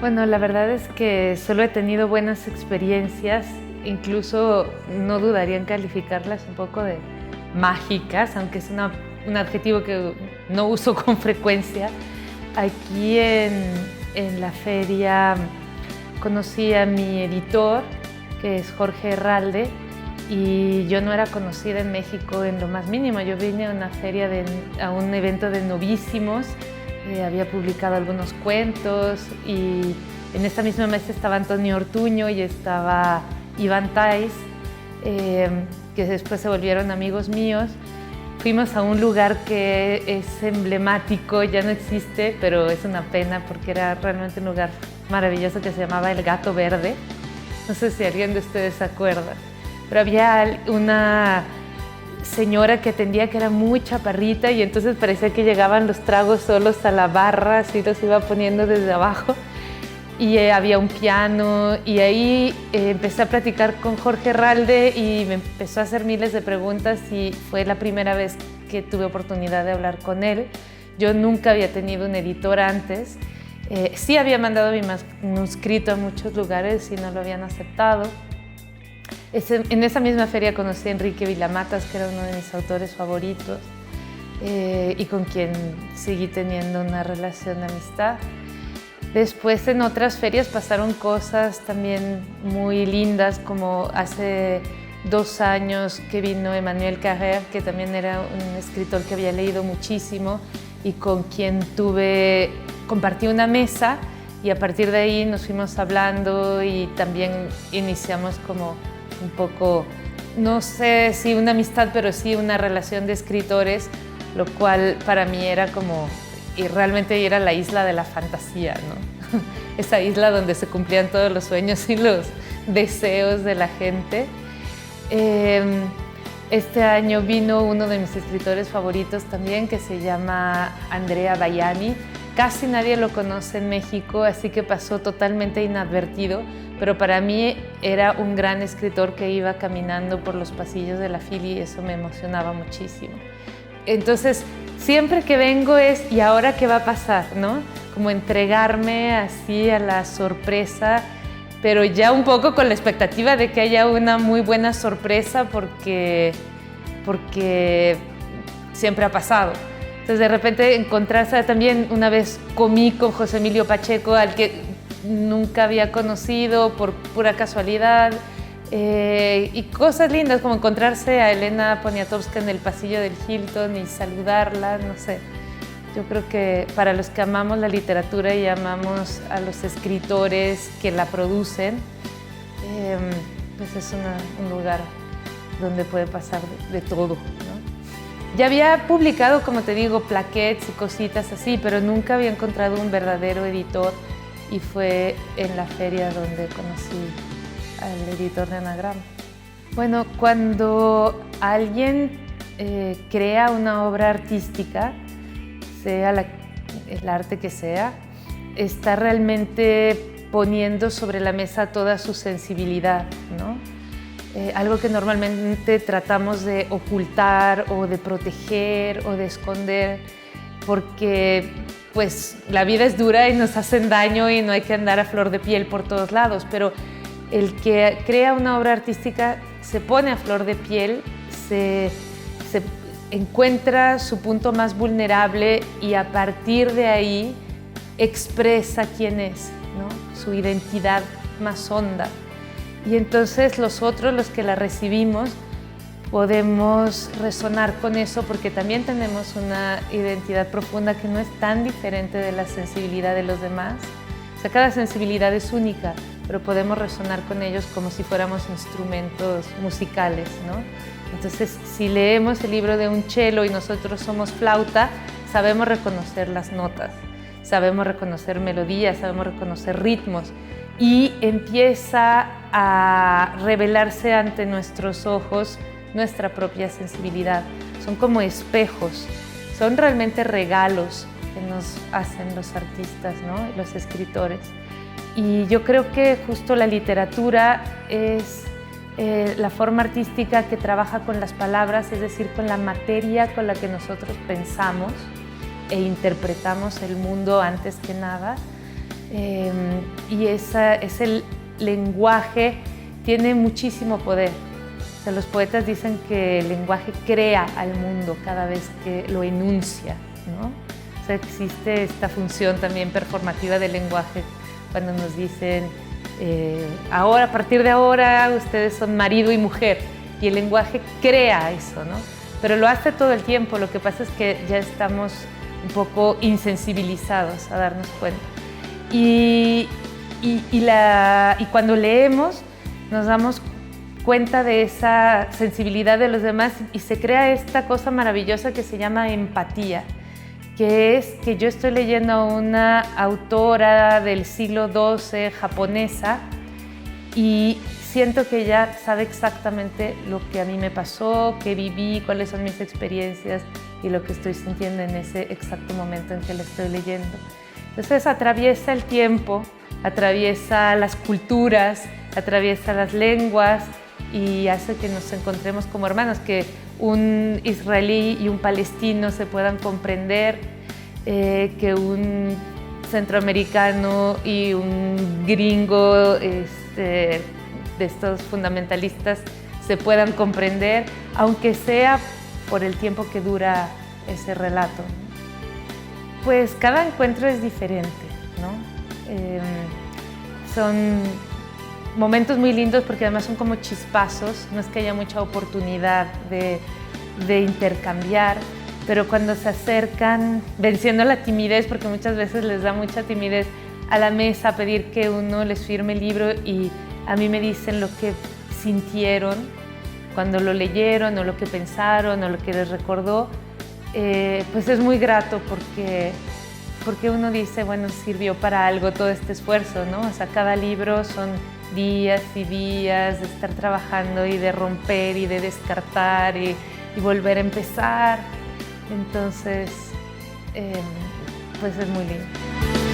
Bueno, la verdad es que solo he tenido buenas experiencias, incluso no dudaría en calificarlas un poco de mágicas, aunque es un adjetivo que no uso con frecuencia. Aquí en la feria conocí a mi editor, que es Jorge Herralde, y yo no era conocida en México en lo más mínimo. Yo vine a una feria, a un evento de novísimos, había publicado algunos cuentos y en esta misma mesa estaba Antonio Ortuño y estaba Iván Tais, que después se volvieron amigos míos. Fuimos a un lugar que es emblemático, ya no existe, pero es una pena porque era realmente un lugar maravilloso que se llamaba El Gato Verde. No sé si alguien de ustedes se acuerda, pero había una señora que atendía que era muy chaparrita y entonces parecía que llegaban los tragos solos a la barra, así los iba poniendo desde abajo. Y había un piano y ahí empecé a platicar con Jorge Herralde y me empezó a hacer miles de preguntas y fue la primera vez que tuve oportunidad de hablar con él. Yo nunca había tenido un editor antes. Sí había mandado mi manuscrito a muchos lugares y no lo habían aceptado. En esa misma feria conocí a Enrique Vilamatas, que era uno de mis autores favoritos y con quien seguí teniendo una relación de amistad. Después en otras ferias pasaron cosas también muy lindas, como hace 2 años que vino Emmanuel Carrère, que también era un escritor que había leído muchísimo y con quien compartí una mesa y a partir de ahí nos fuimos hablando y también iniciamos como un poco, no sé si una amistad, pero sí una relación de escritores, lo cual para mí era como, y realmente era la isla de la fantasía, ¿no? Esa isla donde se cumplían todos los sueños y los deseos de la gente. Este año vino uno de mis escritores favoritos también, que se llama Andrea Baiani. Casi nadie lo conoce en México, así que pasó totalmente inadvertido, pero para mí era un gran escritor que iba caminando por los pasillos de la FIL y eso me emocionaba muchísimo. Entonces, siempre que vengo es, ¿y ahora qué va a pasar?, ¿no? Como entregarme así a la sorpresa, pero ya un poco con la expectativa de que haya una muy buena sorpresa porque siempre ha pasado. Entonces, de repente encontrarse también, una vez comí con José Emilio Pacheco, al que nunca había conocido por pura casualidad, y cosas lindas como encontrarse a Elena Poniatowska en el pasillo del Hilton y saludarla, no sé. Yo creo que para los que amamos la literatura y amamos a los escritores que la producen, pues es un lugar donde puede pasar de todo, ¿no? Ya había publicado, como te digo, plaquettes y cositas así, pero nunca había encontrado un verdadero editor y fue en la feria donde conocí al editor de Anagrama. Bueno, cuando alguien crea una obra artística, sea el arte que sea, está realmente poniendo sobre la mesa toda su sensibilidad, ¿no? Algo que normalmente tratamos de ocultar o de proteger o de esconder porque pues la vida es dura y nos hacen daño y no hay que andar a flor de piel por todos lados, pero el que crea una obra artística se pone a flor de piel, se encuentra su punto más vulnerable y a partir de ahí expresa quién es, ¿no? Su identidad más honda. Y entonces los que la recibimos, podemos resonar con eso porque también tenemos una identidad profunda que no es tan diferente de la sensibilidad de los demás. O sea, cada sensibilidad es única, pero podemos resonar con ellos como si fuéramos instrumentos musicales, ¿no? Entonces, si leemos el libro de un cello y nosotros somos flauta, sabemos reconocer las notas, sabemos reconocer melodías, sabemos reconocer ritmos y empieza a revelarse ante nuestros ojos nuestra propia sensibilidad. Son como espejos, son realmente regalos que nos hacen los artistas, ¿no? Los escritores. Y yo creo que justo la literatura es la forma artística que trabaja con las palabras, es decir, con la materia con la que nosotros pensamos e interpretamos el mundo antes que nada. Y ese lenguaje tiene muchísimo poder. O sea, los poetas dicen que el lenguaje crea al mundo cada vez que lo enuncia, ¿no? O sea, existe esta función también performativa del lenguaje cuando nos dicen ahora, a partir de ahora, ustedes son marido y mujer, y el lenguaje crea eso, ¿no? Pero lo hace todo el tiempo. Lo que pasa es que ya estamos un poco insensibilizados a darnos cuenta. Y cuando leemos nos damos cuenta de esa sensibilidad de los demás y se crea esta cosa maravillosa que se llama empatía, que es que yo estoy leyendo a una autora del siglo XII japonesa y siento que ella sabe exactamente lo que a mí me pasó, qué viví, cuáles son mis experiencias y lo que estoy sintiendo en ese exacto momento en que la estoy leyendo. Entonces atraviesa el tiempo, atraviesa las culturas, atraviesa las lenguas y hace que nos encontremos como hermanos, que un israelí y un palestino se puedan comprender, que un centroamericano y un gringo de estos fundamentalistas se puedan comprender, aunque sea por el tiempo que dura ese relato. Pues cada encuentro es diferente, ¿no? Son momentos muy lindos porque además son como chispazos, no es que haya mucha oportunidad de intercambiar, pero cuando se acercan, venciendo la timidez, porque muchas veces les da mucha timidez a la mesa a pedir que uno les firme el libro y a mí me dicen lo que sintieron cuando lo leyeron o lo que pensaron o lo que les recordó, pues es muy grato porque uno dice, bueno, sirvió para algo todo este esfuerzo, ¿no? O sea, cada libro son días y días de estar trabajando y de romper y de descartar y volver a empezar. Entonces, pues es muy lindo.